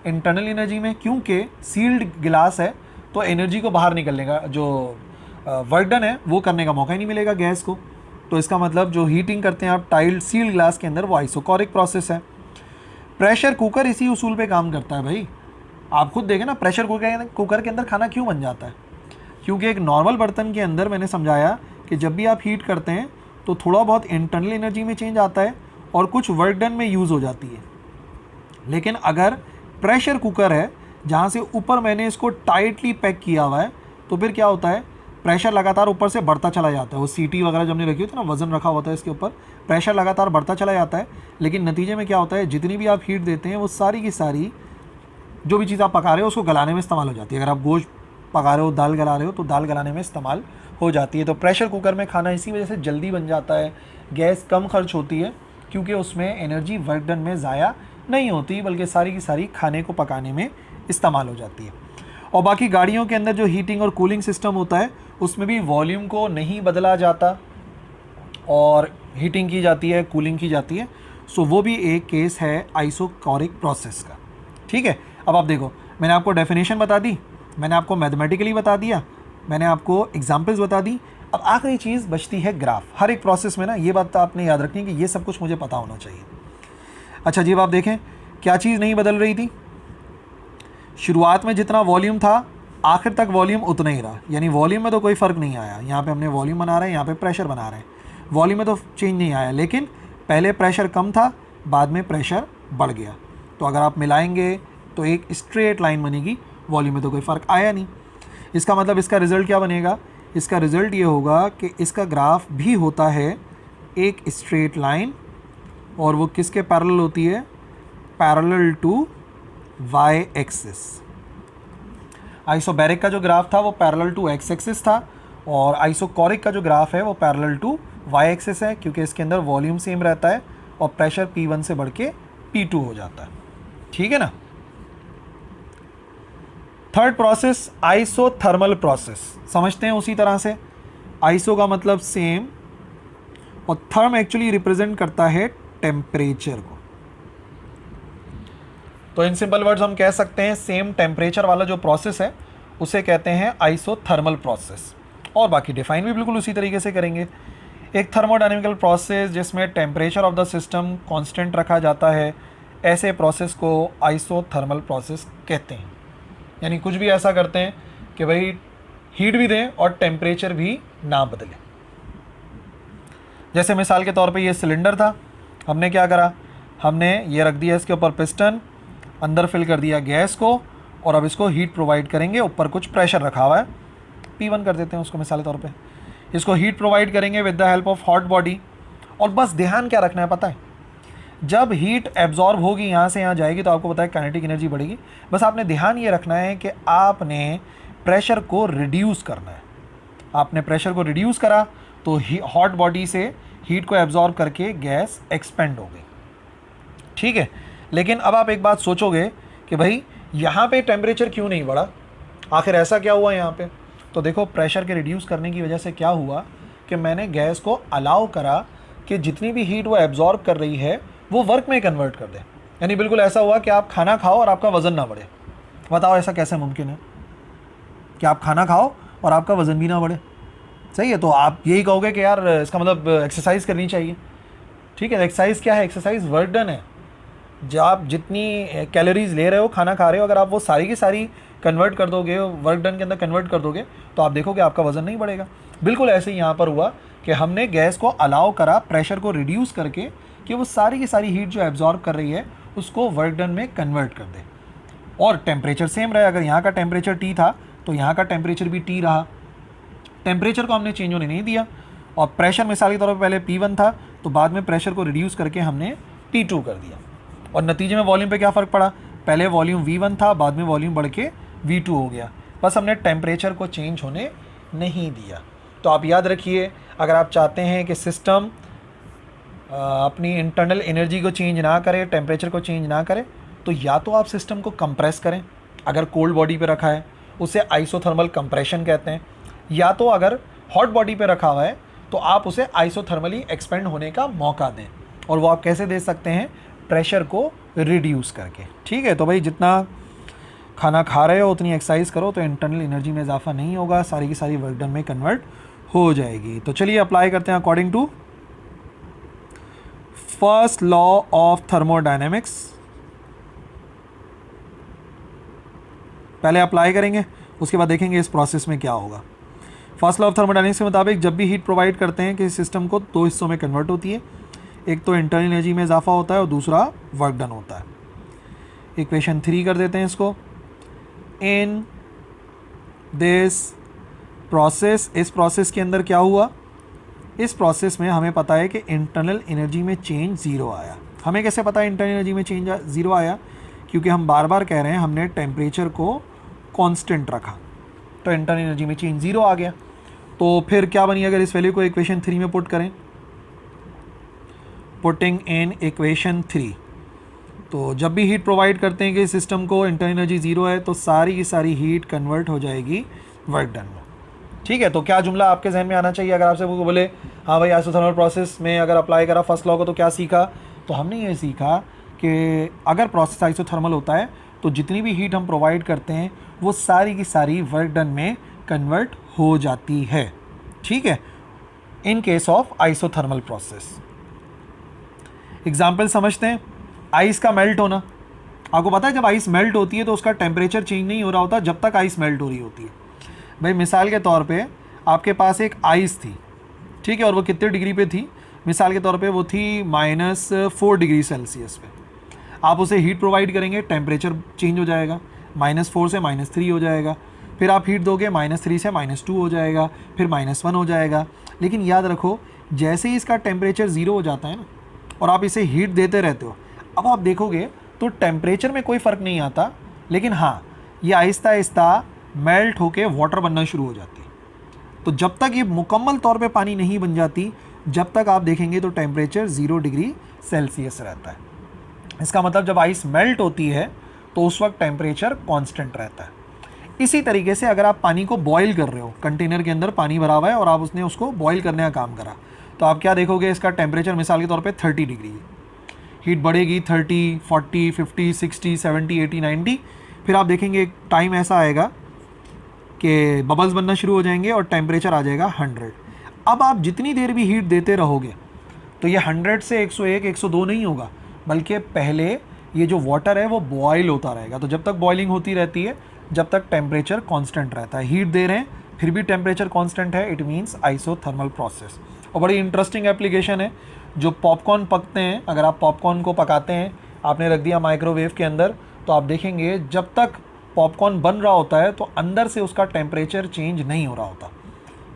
इंटरनल एनर्जी में, क्योंकि सील्ड गिलास है तो एनर्जी को बाहर निकलने का, जो वर्क डन है वो करने का मौका ही नहीं मिलेगा गैस को। तो इसका मतलब जो हीटिंग करते हैं आप टाइल्ड सील्ड ग्लास के अंदर, वो आइसोकोरिक प्रोसेस है। प्रेशर कुकर इसी उसूल पे काम करता है भाई। आप खुद देखें ना, प्रेशर कुकर के अंदर खाना क्यों बन जाता है? क्योंकि एक नॉर्मल बर्तन के अंदर मैंने समझाया कि जब भी आप हीट करते हैं तो थोड़ा बहुत इंटरनल एनर्जी में चेंज आता है और कुछ वर्क डन में यूज़ हो जाती है। लेकिन अगर प्रेशर कुकर है जहाँ से ऊपर मैंने इसको टाइटली पैक किया हुआ है, तो फिर क्या होता है, प्रेशर लगातार ऊपर से बढ़ता चला जाता है। वो सीटी वगैरह जो हमने रखी होती है ना, वज़न रखा होता है इसके ऊपर, प्रेशर लगातार बढ़ता चला जाता है। लेकिन नतीजे में क्या होता है, जितनी भी आप हीट देते हैं वो सारी की सारी जो भी चीज़ आप पका रहे हो उसको गलाने में इस्तेमाल हो जाती है। अगर आप गोश्त पका रहे हो, दाल गला रहे हो, तो दाल गलाने में इस्तेमाल हो जाती है। तो प्रेशर कुकर में खाना इसी वजह से जल्दी बन जाता है, गैस कम खर्च होती है, क्योंकि उसमें एनर्जी वर्क डन में ज़ाया नहीं होती, बल्कि सारी की सारी खाने को पकाने में इस्तेमाल हो जाती है। और बाकी गाड़ियों के अंदर जो हीटिंग और कूलिंग सिस्टम होता है उसमें भी वॉल्यूम को नहीं बदला जाता और हीटिंग की जाती है, कूलिंग की जाती है। सो वो भी एक केस है आइसोकोरिक प्रोसेस का। ठीक है, अब आप देखो, मैंने आपको डेफिनेशन बता दी, मैंने आपको मैथमेटिकली बता दिया, मैंने आपको एग्जाम्पल्स बता दी। अब आखिरी चीज़ बचती है ग्राफ। हर एक प्रोसेस में ना ये बात तो आपने याद रखनी है कि ये सब कुछ मुझे पता होना चाहिए। अच्छा जी, अब आप देखें क्या चीज़ नहीं बदल रही थी। शुरुआत में जितना वॉल्यूम था आखिर तक वॉल्यूम उतना ही रहा, यानी वॉल्यूम में तो कोई फ़र्क नहीं आया। यहाँ पे हमने वॉल्यूम बना रहे हैं, यहाँ पे प्रेशर बना रहे हैं, वॉल्यूम में तो चेंज नहीं आया, लेकिन पहले प्रेशर कम था, बाद में प्रेशर बढ़ गया। तो अगर आप मिलाएंगे तो एक स्ट्रेट लाइन बनेगी, वॉल्यूम में तो कोई फ़र्क आया नहीं। इसका मतलब इसका रिज़ल्ट क्या बनेगा, इसका रिज़ल्ट ये होगा कि इसका ग्राफ भी होता है एक स्ट्रेट लाइन, और वो किसके पैरेलल होती है, parallel to Y axis. Isobaric का जो ग्राफ था वो पैरेलल टू एक्स एक्सिस था, और आइसोकोरिक का जो ग्राफ है वो पैरेलल टू वाई एक्सिस है, क्योंकि इसके अंदर वॉल्यूम सेम रहता है और प्रेशर P1 से बढ़ के P2 हो जाता है। ठीक है ना। थर्ड प्रोसेस आइसोथर्मल प्रोसेस, समझते हैं उसी तरह से। आइसो का मतलब सेम, और थर्म एक्चुअली रिप्रेजेंट करता है टेम्परेचर को। तो इन सिंपल वर्ड्स हम कह सकते हैं सेम टेम्परेचर वाला जो प्रोसेस है उसे कहते हैं आइसोथर्मल प्रोसेस, और बाकी डिफाइन भी बिल्कुल उसी तरीके से करेंगे। एक थर्मोडायनेमिकल प्रोसेस जिसमें temperature of the system constant रखा जाता है, ऐसे प्रोसेस को आइसोथर्मल प्रोसेस कहते हैं। यानी कुछ भी ऐसा करते हैं कि भाई हीट भी दें और टेम्परेचर भी ना बदले। जैसे मिसाल के तौर पे ये सिलेंडर था, हमने क्या करा, हमने ये रख दिया इसके ऊपर पिस्टन, अंदर फिल कर दिया गैस को, और अब इसको हीट प्रोवाइड करेंगे। ऊपर कुछ प्रेशर रखा हुआ है, P1 कर देते हैं उसको मिसाल के तौर पे। इसको हीट प्रोवाइड करेंगे with the help of hot body. और बस ध्यान क्या रखना है पता है, जब हीट एब्जॉर्ब होगी यहाँ से यहाँ जाएगी तो आपको पता है काइनेटिक एनर्जी बढ़ेगी। बस आपने ध्यान ये रखना है कि आपने प्रेशर को रिड्यूस करना है। आपने प्रेशर को रिड्यूस करा तो हॉट बॉडी से हीट को एब्जॉर्ब करके गैस एक्सपेंड हो गई। ठीक है, लेकिन अब आप एक बात सोचोगे कि भाई यहाँ पे टेम्परेचर क्यों नहीं बढ़ा, आखिर ऐसा क्या हुआ यहाँ पे। तो देखो, प्रेशर के रिड्यूस करने की वजह से क्या हुआ कि मैंने गैस को अलाउ करा कि जितनी भी हीट वो एब्जॉर्ब कर रही है वो वर्क में कन्वर्ट कर दे। यानी बिल्कुल ऐसा हुआ कि आप खाना खाओ और आपका वज़न ना बढ़े। बताओ ऐसा कैसे मुमकिन है कि आप खाना खाओ और आपका वज़न भी ना बढ़े। सही है, तो आप यही कहोगे कि यार इसका मतलब एक्सरसाइज करनी चाहिए। ठीक है, एक्सरसाइज क्या है, एक्सरसाइज वर्क डन है। जब आप जितनी कैलोरीज ले रहे हो, खाना खा रहे हो, अगर आप वो सारी की सारी कन्वर्ट कर दोगे, वर्क डन के अंदर कन्वर्ट कर दोगे, तो आप देखोगे आपका वज़न नहीं बढ़ेगा। बिल्कुल ऐसे ही यहाँ पर हुआ कि हमने गैस को अलाउ करा प्रेशर को रिड्यूस करके कि वो सारी की सारी हीट जो एब्जॉर्ब कर रही है उसको वर्क डन में कन्वर्ट कर दे, और टेम्परेचर सेम रहे। अगर यहाँ का टेम्परेचर T था तो यहाँ का टेम्परेचर भी T रहा। टेम्परेचर को हमने चेंज होने नहीं दिया, और प्रेशर मिसाल के तौर पर पहले P1 था तो बाद में प्रेशर को रिड्यूस करके हमने P2 कर दिया, और नतीजे में वॉल्यूम पे क्या फ़र्क पड़ा, पहले वॉल्यूम V1 था, बाद में वॉल्यूम बढ़ के V2 हो गया। बस हमने टेम्परेचर को चेंज होने नहीं दिया। तो आप याद रखिए, अगर आप चाहते हैं कि सिस्टम अपनी इंटरनल एनर्जी को चेंज ना करे, टेम्परेचर को चेंज ना करे, तो या तो आप सिस्टम को कंप्रेस करें, अगर कोल्ड बॉडी पे रखा है उसे आइसोथर्मल कंप्रेशन कहते हैं, या तो अगर हॉट बॉडी पे रखा हुआ है तो आप उसे आइसोथर्मली एक्सपेंड होने का मौका दें। और वो आप कैसे दे सकते हैं, प्रेशर को रिड्यूस करके। ठीक है, तो भाई जितना खाना खा रहे हो उतनी एक्सरसाइज करो तो इंटरनल एनर्जी में इजाफा नहीं होगा, सारी की सारी वर्क डन में कन्वर्ट हो जाएगी। तो चलिए अप्लाई करते हैं according to first law of thermodynamics. पहले अप्लाई करेंगे, उसके बाद देखेंगे इस प्रोसेस में क्या होगा। फर्स्ट लॉ ऑफ थर्मोडायनेमिक्स के मुताबिक जब भी हीट प्रोवाइड करते हैं कि सिस्टम को दो हिस्सों में कन्वर्ट होती है, एक तो इंटरनल एनर्जी में इजाफा होता है और दूसरा वर्क डन होता है। इक्वेशन 3 कर देते हैं इसको। इन दिस इस प्रोसेस के अंदर क्या हुआ, इस प्रोसेस में हमें पता है कि इंटरनल एनर्जी में चेंज ज़ीरो आया। हमें कैसे पता है इंटरनल एनर्जी में चेंज ज़ीरो आया? क्योंकि हम बार बार कह रहे हैं हमने टेम्परेचर को कांस्टेंट रखा, तो इंटरनल एनर्जी में चेंज ज़ीरो आ गया। तो फिर क्या बनी अगर इस वैल्यू को इक्वेशन 3 में पुट करें? पुटिंग इन इक्वेशन 3, तो जब भी हीट प्रोवाइड करते हैं कि सिस्टम को इंटरनल एनर्जी ज़ीरो है, तो सारी की सारी हीट कन्वर्ट हो जाएगी वर्क डन में। ठीक है, तो क्या जुमला आपके जहन में आना चाहिए अगर आपसे वो बोले हाँ भाई आइसोथर्मल प्रोसेस में अगर अप्लाई करा फर्स्ट लॉ को तो क्या सीखा? तो हमने ये सीखा कि अगर प्रोसेस आइसोथर्मल होता है तो जितनी भी हीट हम प्रोवाइड करते हैं वो सारी की सारी वर्क डन में कन्वर्ट हो जाती है। ठीक है, in case of isothermal process. Example समझते हैं। आइस का मेल्ट होना, आपको पता है जब आइस मेल्ट होती है तो उसका टेम्परेचर चेंज नहीं हो रहा होता जब तक आइस मेल्ट हो रही होती है। भाई मिसाल के तौर पे आपके पास एक आइस थी, ठीक है, और वो कितने डिग्री पे थी? मिसाल के तौर पे वो थी -4 डिग्री सेल्सियस पे। आप उसे हीट प्रोवाइड करेंगे, टेम्परेचर चेंज हो जाएगा, -4 से -3 हो जाएगा। फिर आप हीट दोगे, -3 से -2 हो जाएगा, फिर -1 हो जाएगा। लेकिन याद रखो, जैसे ही इसका टेम्परेचर ज़ीरो हो जाता है ना और आप इसे हीट देते रहते हो, अब आप देखोगे तो टेम्परेचर में कोई फ़र्क नहीं आता, लेकिन हाँ ये आहिस्ता आहिस्ता मेल्ट होके वाटर बनना शुरू हो जाती है। तो जब तक ये मुकम्मल तौर पे पानी नहीं बन जाती, जब तक आप देखेंगे तो टेम्परेचर 0 डिग्री सेल्सियस रहता है। इसका मतलब जब आइस मेल्ट होती है तो उस वक्त टेम्परेचर कांस्टेंट रहता है। इसी तरीके से अगर आप पानी को बॉईल कर रहे हो, कंटेनर के अंदर पानी भरा हुआ है और आप उसने उसको बॉईल करने का काम करा, तो आप क्या देखोगे, इसका टेम्परेचर मिसाल के तौर पे 30 डिग्री है। हीट बढ़ेगी 30, 40, 50, 60, 70, 80, 90, फिर आप देखेंगे एक टाइम ऐसा आएगा कि बबल्स बनना शुरू हो जाएंगे और टेम्परेचर आ जाएगा 100। अब आप जितनी देर भी हीट देते रहोगे तो ये 100 से 101, 102 नहीं होगा, बल्कि पहले ये जो वाटर है वो बॉयल होता रहेगा। तो जब तक बॉइलिंग होती रहती है, जब तक टेम्परेचर कांस्टेंट रहता है। हीट दे रहे हैं फिर भी टेम्परेचर कांस्टेंट है, इट मीन्स आइसोथर्मल प्रोसेस। और बड़ी इंटरेस्टिंग एप्लीकेशन है। जो पॉपकॉर्न पकते हैं, अगर आप पॉपकॉर्न को पकाते हैं, आपने रख दिया माइक्रोवेव के अंदर, तो आप देखेंगे जब तक पॉपकॉर्न बन रहा होता है तो अंदर से उसका टेम्परेचर चेंज नहीं हो रहा होता,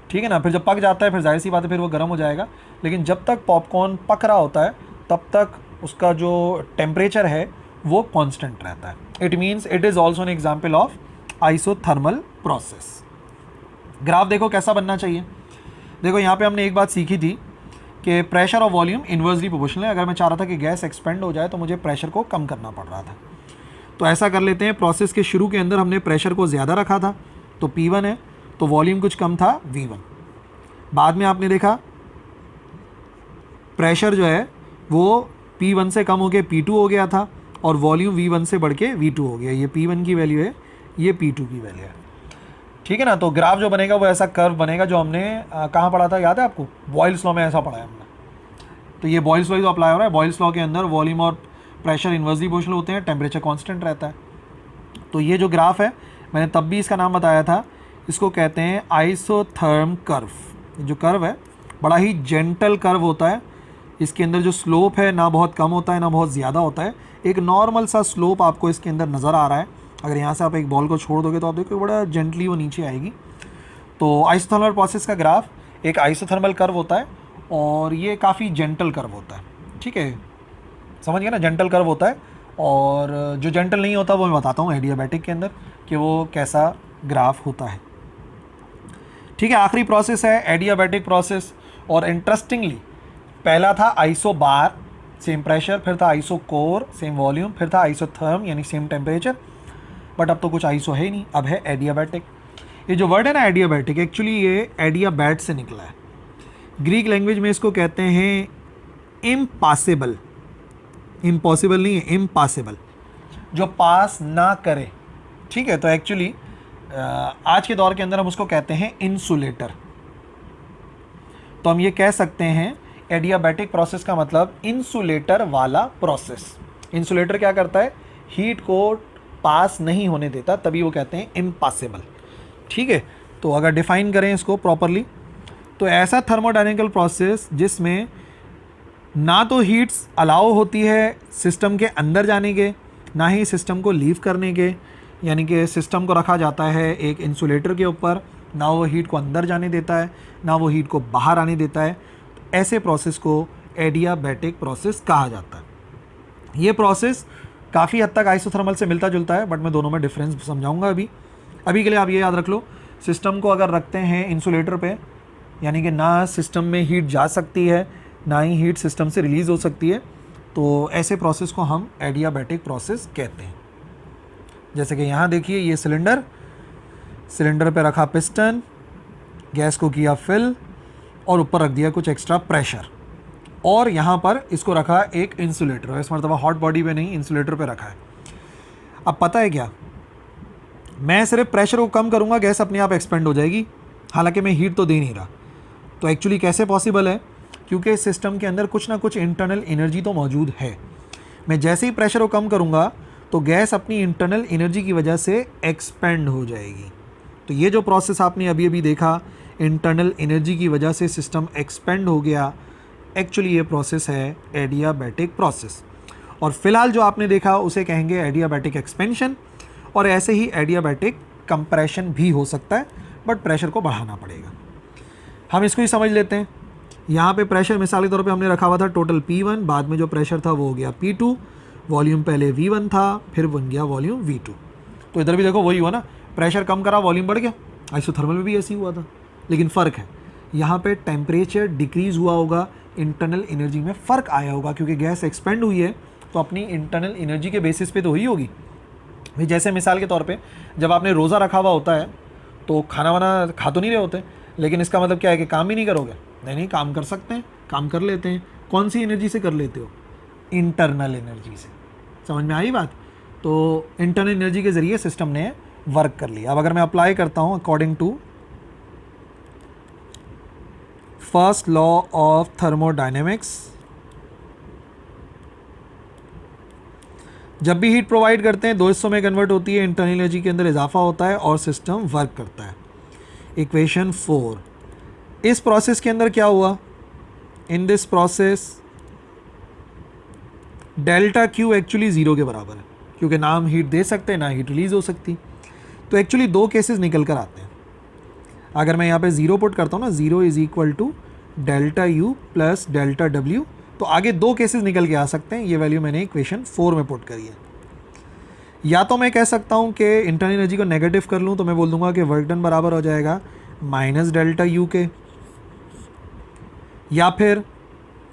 ठीक है ना। फिर जब पक जाता है फिर जाहिर सी बात है फिर वो गर्म हो जाएगा, लेकिन जब तक पॉपकॉर्न पक रहा होता है तब तक उसका जो टेम्परेचर है वो कांस्टेंट रहता है। It means it is also an example of isothermal process. Graph देखो कैसा बनना चाहिए। देखो यहाँ पे हमने एक बात सीखी थी कि प्रेशर और वॉल्यूम इन्वर्सली प्रोपोर्शनल है। अगर मैं चाह रहा था कि गैस एक्सपेंड हो जाए तो मुझे प्रेशर को कम करना पड़ रहा था। तो ऐसा कर लेते हैं, प्रोसेस के शुरू के अंदर हमने प्रेशर को ज़्यादा रखा था तो P1 है, तो वॉल्यूम कुछ कम था V1। बाद में आपने देखा प्रेशर जो है वो P1 से कम होकर P2 हो गया था और वॉल्यूम V1 से बढ़ के V2 हो गया। ये P1 की वैल्यू है, ये P2 की वैल्यू है, ठीक है ना। तो ग्राफ जो बनेगा वो ऐसा कर्व बनेगा जो हमने कहाँ पढ़ा था, याद है आपको? बॉयल्स लॉ में ऐसा पढ़ा है हमने। तो ये बॉयल्स लॉ जो अप्लाई हो रहा है, बॉयल्स लॉ के अंदर वॉल्यूम और प्रेशर इन्वर्सली प्रोपोर्शनल होते हैं, टेम्परेचर कांस्टेंट रहता है। तो ये जो ग्राफ है, मैंने तब भी इसका नाम बताया था, इसको कहते हैं आइसोथर्म कर्व। जो कर्व है बड़ा ही जेंटल कर्व होता है। इसके अंदर जो स्लोप है ना बहुत कम होता है ना बहुत ज़्यादा होता है, एक नॉर्मल सा स्लोप आपको इसके अंदर नज़र आ रहा है। अगर यहाँ से आप एक बॉल को छोड़ दोगे तो आप देखो बड़ा जेंटली वो नीचे आएगी। तो आइसोथर्मल प्रोसेस का ग्राफ एक आइसोथर्मल कर्व होता है और ये काफ़ी जेंटल कर्व होता है, ठीक है, समझ गए ना, जेंटल कर्व होता है। और जो जेंटल नहीं होता वो मैं बताता हूँ एडियाबैटिक के अंदर कि वो कैसा ग्राफ होता है, ठीक है। आखिरी प्रोसेस है एडियाबैटिक प्रोसेस। और इंटरेस्टिंगली पहला था आइसो बार, सेम प्रेशर, फिर था आइसो कोर, सेम वॉल्यूम, फिर था आइसोथर्म यानी सेम टेम्परेचर। बट अब तो कुछ आइसो है ही नहीं, अब है एडियाबैटिक। ये जो वर्ड है ना एडियाबैटिक, एक्चुअली ये एडियाबैट से निकला है। ग्रीक लैंग्वेज में इसको कहते हैं इम्पॉसिबल। इम्पॉसिबल नहीं है, इम्पॉसिबल, जो पास ना करे, ठीक है। तो एक्चुअली आज के दौर के अंदर हम उसको कहते हैं इंसुलेटर। तो हम ये कह सकते हैं एडियाबैटिक प्रोसेस का मतलब इंसुलेटर वाला प्रोसेस। इंसुलेटर क्या करता है, हीट को पास नहीं होने देता, तभी वो कहते हैं इम्पॉसिबल, ठीक है। तो अगर डिफाइन करें इसको प्रॉपरली तो ऐसा थर्मोडायनेमिकल प्रोसेस जिसमें ना तो हीट्स अलाउ होती है सिस्टम के अंदर जाने के, ना ही सिस्टम को लीव करने के, यानी कि सिस्टम को रखा जाता है एक इंसुलेटर के ऊपर ना वो हीट को अंदर जाने देता है, ना वो हीट को बाहर आने देता है। तो ऐसे प्रोसेस को एडियाबैटिक प्रोसेस कहा जाता है। ये प्रोसेस काफ़ी हद तक आइसोथर्मल से मिलता जुलता है, बट मैं दोनों में डिफरेंस समझाऊंगा अभी के लिए आप ये याद रख लो, सिस्टम को अगर रखते हैं इंसुलेटर पे, यानी कि ना सिस्टम में हीट जा सकती है ना ही हीट सिस्टम से रिलीज़ हो सकती है, तो ऐसे प्रोसेस को हम एडियाबैटिक प्रोसेस कहते हैं। जैसे कि यहाँ देखिए, ये सिलेंडर पे रखा पिस्टन, गैस को किया फिल और ऊपर रख दिया कुछ एक्स्ट्रा प्रेशर, और यहाँ पर इसको रखा एक इंसुलेटर, इस मरतबा हॉट बॉडी पे नहीं, इंसुलेटर पे रखा है। अब पता है क्या, मैं सिर्फ प्रेशर को कम करूँगा, गैस अपने आप एक्सपेंड हो जाएगी, हालांकि मैं हीट तो दे नहीं रहा। तो एक्चुअली कैसे पॉसिबल है, क्योंकि इस सिस्टम के अंदर कुछ ना कुछ इंटरनल एनर्जी तो मौजूद है। मैं जैसे ही प्रेशर को कम करूँगा तो गैस अपनी इंटरनल एनर्जी की वजह से एक्सपेंड हो जाएगी। तो ये जो प्रोसेस आपने अभी अभी देखा, इंटरनल एनर्जी की वजह से सिस्टम एक्सपेंड हो गया, एक्चुअली ये प्रोसेस है एडियाबैटिक प्रोसेस। और फिलहाल जो आपने देखा उसे कहेंगे एडियाबैटिक एक्सपेंशन, और ऐसे ही एडियाबैटिक कंप्रेशन भी हो सकता है, बट प्रेशर को बढ़ाना पड़ेगा। हम इसको ही समझ लेते हैं। यहाँ पे प्रेशर मिसाल के तौर पे हमने रखा हुआ था टोटल P1, बाद में जो प्रेशर था वो हो गया P2, वॉल्यूम पहले V1 था, फिर बन गया वॉल्यूम V2। तो इधर भी देखो वही हुआ ना, प्रेशर कम करा वॉल्यूम बढ़ गया। आइसोथर्मल में भी ऐसे ही हुआ था, लेकिन फ़र्क है, यहाँ पे टेम्परेचर डिक्रीज़ हुआ होगा, इंटरनल एनर्जी में फ़र्क आया होगा, क्योंकि गैस एक्सपेंड हुई है तो अपनी इंटरनल एनर्जी के बेसिस पे तो हुई होगी। भाई जैसे मिसाल के तौर पे जब आपने रोज़ा रखा हुआ होता है तो खाना वाना खा तो नहीं रहे होते, लेकिन इसका मतलब क्या है कि काम ही नहीं करोगे? नहीं, काम कर सकते हैं, काम कर लेते हैं। कौन सी एनर्जी से कर लेते हो? इंटरनल एनर्जी से। समझ में आई बात? तो इंटरनल एनर्जी के ज़रिए सिस्टम ने वर्क कर लिया। अब अगर मैं अप्लाई करता हूँ according to first law of thermodynamics, जब भी हीट प्रोवाइड करते हैं दो हिस्सों में कन्वर्ट होती है, इंटरनल एनर्जी के अंदर इजाफा होता है और सिस्टम वर्क करता है। इक्वेशन 4, इस प्रोसेस के अंदर क्या हुआ? In this process delta Q actually zero के बराबर है, क्योंकि ना हम हीट दे सकते हैं ना हीट रिलीज़ हो सकती। तो एक्चुअली दो केसेस निकल कर आते हैं। अगर मैं यहाँ पे ज़ीरो पुट करता हूँ ना, zero is equal to delta U plus delta W, तो आगे दो केसेस निकल के आ सकते हैं। ये वैल्यू मैंने इक्वेशन 4 में पुट करी है। या तो मैं कह सकता हूँ कि इंटरनल एनर्जी को नेगेटिव कर लूँ, तो मैं बोल दूंगा कि वर्क डन बराबर हो जाएगा माइनस डेल्टा यू के, या फिर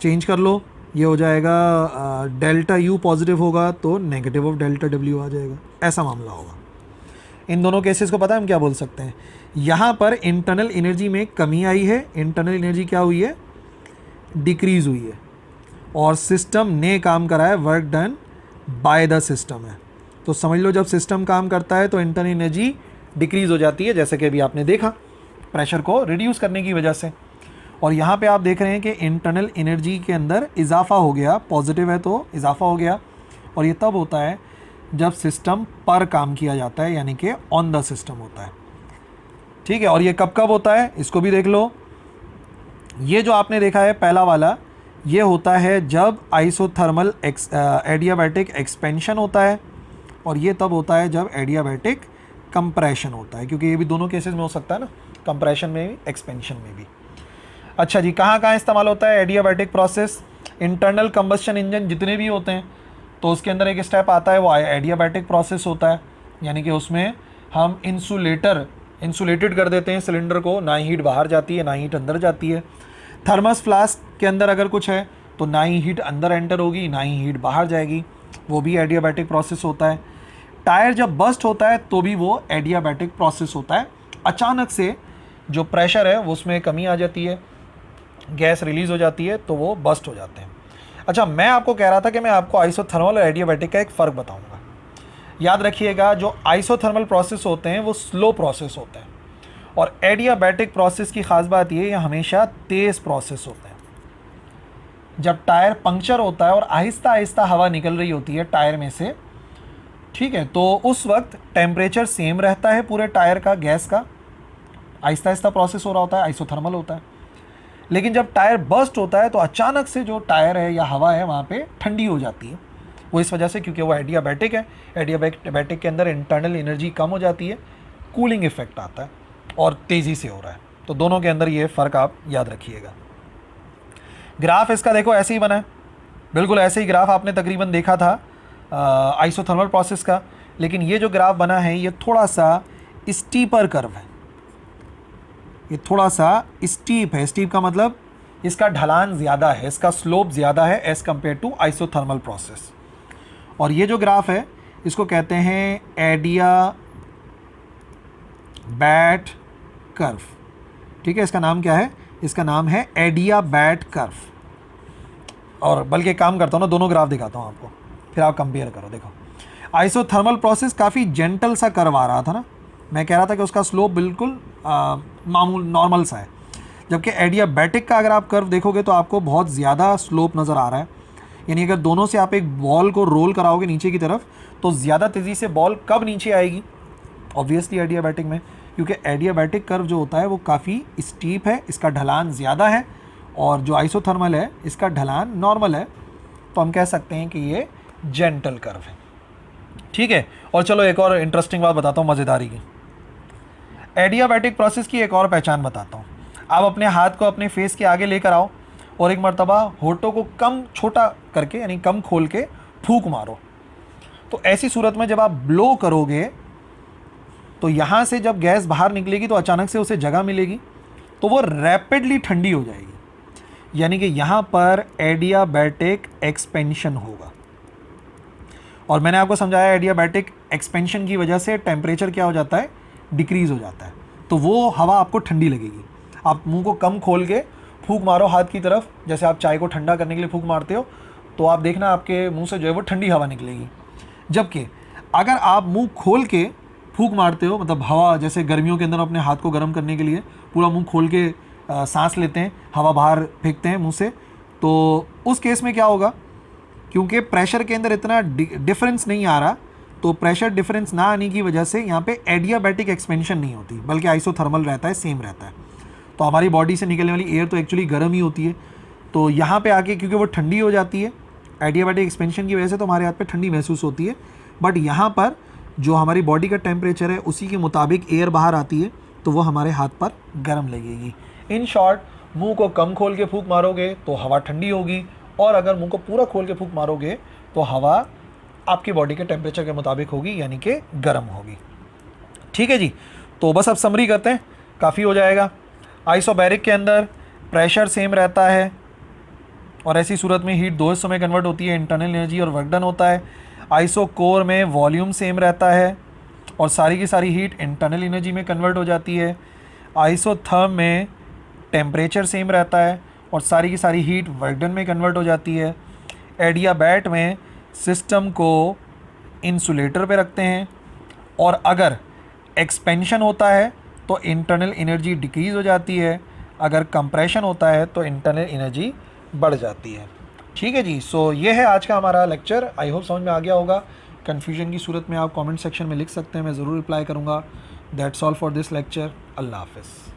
चेंज कर लो, ये हो जाएगा डेल्टा यू पॉजिटिव होगा तो नेगेटिव ऑफ डेल्टा डब्ल्यू आ जाएगा। ऐसा मामला होगा। इन दोनों केसेस को पता है हम क्या बोल सकते हैं? यहाँ पर इंटरनल एनर्जी में कमी आई है, इंटरनल एनर्जी क्या हुई है? डिक्रीज़ हुई है, और सिस्टम ने काम करा है, work done by the system है। तो समझ लो जब सिस्टम काम करता है तो इंटरनल एनर्जी डिक्रीज़ हो जाती है, जैसे कि अभी आपने देखा प्रेशर को रिड्यूस करने की वजह से। और यहाँ पे आप देख रहे हैं कि इंटरनल एनर्जी के अंदर इजाफा हो गया, पॉजिटिव है तो इजाफा हो गया, और ये तब होता है जब सिस्टम पर काम किया जाता है, यानी कि ऑन द सिस्टम होता है। ठीक है, और ये कब कब होता है इसको भी देख लो। ये जो आपने देखा है पहला वाला, ये होता है जब आइसोथर्मल एडियाबैटिक एक्सपेंशन होता है, और ये तब होता है जब एडियाबैटिक कंप्रेशन होता है, क्योंकि ये भी दोनों केसेस में हो सकता है ना, कंप्रेशन में भी एक्सपेंशन में भी। अच्छा जी, कहाँ कहाँ इस्तेमाल होता है adiabatic process? Internal combustion engine जितने भी होते हैं तो उसके अंदर एक स्टेप आता है, वो एडियाबैटिक प्रोसेस होता है, यानी कि उसमें हम इंसुलेटेड कर देते हैं सिलेंडर को, ना ही हीट बाहर जाती है ना हीट अंदर जाती है। थर्मस फ्लास्क के अंदर अगर कुछ है तो ना ही हीट अंदर एंटर होगी ना ही हीट बाहर जाएगी, वो भी एडियाबैटिक प्रोसेस होता है। टायर जब बस्ट होता है तो भी वो एडियाबैटिक प्रोसेस होता है। अचानक से जो प्रेशर है वो उसमें कमी आ जाती है, गैस रिलीज़ हो जाती है, तो वो बस्ट हो जाते हैं। अच्छा, मैं आपको कह रहा था कि मैं आपको आइसोथर्मल और एडियाबैटिक का एक फ़र्क बताऊंगा। याद रखिएगा, जो आइसोथर्मल प्रोसेस होते हैं वो स्लो प्रोसेस होते हैं, और एडियाबैटिक प्रोसेस की ख़ास बात ये हमेशा तेज़ प्रोसेस होते हैं। जब टायर पंक्चर होता है और आहिस्ता आहिस्ता हवा निकल रही होती है टायर में से, ठीक है, तो उस वक्त टेम्परेचर सेम रहता है पूरे टायर का, गैस का, आहिस्ता आहिस्ता प्रोसेस हो रहा होता है, आइसोथर्मल होता है। लेकिन जब टायर बर्स्ट होता है तो अचानक से जो टायर है या हवा है वहाँ पे ठंडी हो जाती है। वो इस वजह से क्योंकि वो एडियाबैटिक है, एडियाबैटिक के अंदर इंटरनल एनर्जी कम हो जाती है, कूलिंग इफेक्ट आता है। और तेज़ी से हो रहा है। तो दोनों के अंदर ये फ़र्क आप याद रखिएगा। ग्राफ इसका देखो ऐसे ही बना है, बिल्कुल ऐसे ही ग्राफ आपने तकरीबन देखा था आइसोथर्मल प्रोसेस का, लेकिन ये जो ग्राफ बना है ये थोड़ा सा स्टीपर कर्व है, ये थोड़ा सा स्टीप है। स्टीप का मतलब इसका ढलान ज़्यादा है, इसका स्लोप ज़्यादा है as compare to isothermal process. और ये जो ग्राफ है इसको कहते हैं एडियाबैट कर्व, ठीक है। इसका नाम क्या है? इसका नाम है एडियाबैट कर्व। और बल्कि काम करता हूँ ना, दोनों ग्राफ दिखाता हूँ आपको, फिर आप कंपेयर करो। देखो आइसोथर्मल प्रोसेस काफ़ी जेंटल सा कर्व आ रहा था ना, मैं कह रहा था कि उसका स्लोप बिल्कुल मामूल नॉर्मल सा है, जबकि एडियाबैटिक का अगर आप कर्व देखोगे तो आपको बहुत ज़्यादा स्लोप नज़र आ रहा है। यानी अगर दोनों से आप एक बॉल को रोल कराओगे नीचे की तरफ तो ज़्यादा तेज़ी से बॉल कब नीचे आएगी? ऑब्वियसली एडियाबैटिक में, क्योंकि एडियाबैटिक कर्व जो होता है वो काफ़ी स्टीप है, इसका ढलान ज़्यादा है, और जो आइसोथर्मल है इसका ढलान नॉर्मल है। तो हम कह सकते हैं कि ये जेंटल कर्व है, ठीक है। और चलो एक और इंटरेस्टिंग बात बताता हूँ मज़ेदारी की। एडियाबैटिक प्रोसेस की एक और पहचान बताता हूँ। आप अपने हाथ को अपने फेस के आगे लेकर आओ और एक मर्तबा होठों को कम छोटा करके यानी कम खोल के फूंक मारो। तो ऐसी सूरत में जब आप ब्लो करोगे तो यहाँ से जब गैस बाहर निकलेगी तो अचानक से उसे जगह मिलेगी, तो वो रैपिडली ठंडी हो जाएगी। यानी कि यहाँ पर एडियाबैटिक एक्सपेंशन होगा। और मैंने आपको समझाया एडियाबैटिक एक्सपेंशन की वजह से टेम्परेचर क्या हो जाता है? डिक्रीज़ हो जाता है। तो वो हवा आपको ठंडी लगेगी। आप मुंह को कम खोल के फूंक मारो हाथ की तरफ, जैसे आप चाय को ठंडा करने के लिए फूंक मारते हो, तो आप देखना आपके मुंह से जो है वो ठंडी हवा निकलेगी। जबकि अगर आप मुंह खोल के फूंक मारते हो, मतलब हवा, जैसे गर्मियों के अंदर अपने हाथ को गर्म करने के लिए पूरा मुंह खोल के सांस लेते हैं, हवा बाहर फेंकते हैं मुंह से, तो उस केस में क्या होगा? क्योंकि प्रेशर के अंदर इतना डिफरेंस नहीं आ रहा, तो प्रेशर डिफरेंस ना आने की वजह से यहाँ पे एडियाबैटिक एक्सपेंशन नहीं होती, बल्कि आइसोथर्मल रहता है, सेम रहता है। तो हमारी बॉडी से निकलने वाली एयर तो एक्चुअली गर्म ही होती है, तो यहाँ पे आके क्योंकि वो ठंडी हो जाती है एडियाबैटिक एक्सपेंशन की वजह से, तो हमारे हाथ पे ठंडी महसूस होती है। बट यहाँ पर जो हमारी बॉडी का टेम्परेचर है उसी के मुताबिक एयर बाहर आती है, तो वो हमारे हाथ पर गर्म लगेगी। इन शॉर्ट, मुंह को कम खोल के फूंक मारोगे तो हवा ठंडी होगी, और अगर मुंह को पूरा खोल के फूंक मारोगे तो हवा आपकी बॉडी के टेम्परेचर के मुताबिक होगी, यानी कि गर्म होगी। ठीक है जी। तो बस अब समरी करते हैं, काफ़ी हो जाएगा। आइसोबैरिक के अंदर प्रेशर सेम रहता है और ऐसी सूरत में हीट दो हिस्सों में कन्वर्ट होती है, इंटरनल एनर्जी और वर्क डन होता है। आइसोकोर में वॉल्यूम सेम रहता है और सारी की सारी हीट इंटरनल एनर्जी में कन्वर्ट हो जाती है। आइसोथर्म में टेम्परेचर सेम रहता है और सारी की सारी हीट वर्क डन में कन्वर्ट हो जाती है। एडियाबैट में सिस्टम को इंसुलेटर पे रखते हैं, और अगर एक्सपेंशन होता है तो इंटरनल एनर्जी डिक्रीज़ हो जाती है, अगर कंप्रेशन होता है तो इंटरनल एनर्जी बढ़ जाती है। ठीक है जी। सो ये है आज का हमारा लेक्चर। आई होप समझ में आ गया होगा। कन्फ्यूजन की सूरत में आप कमेंट सेक्शन में लिख सकते हैं, मैं ज़रूर रिप्लाई करूँगा। That's all for this lecture. अल्लाह हाफ़िज़।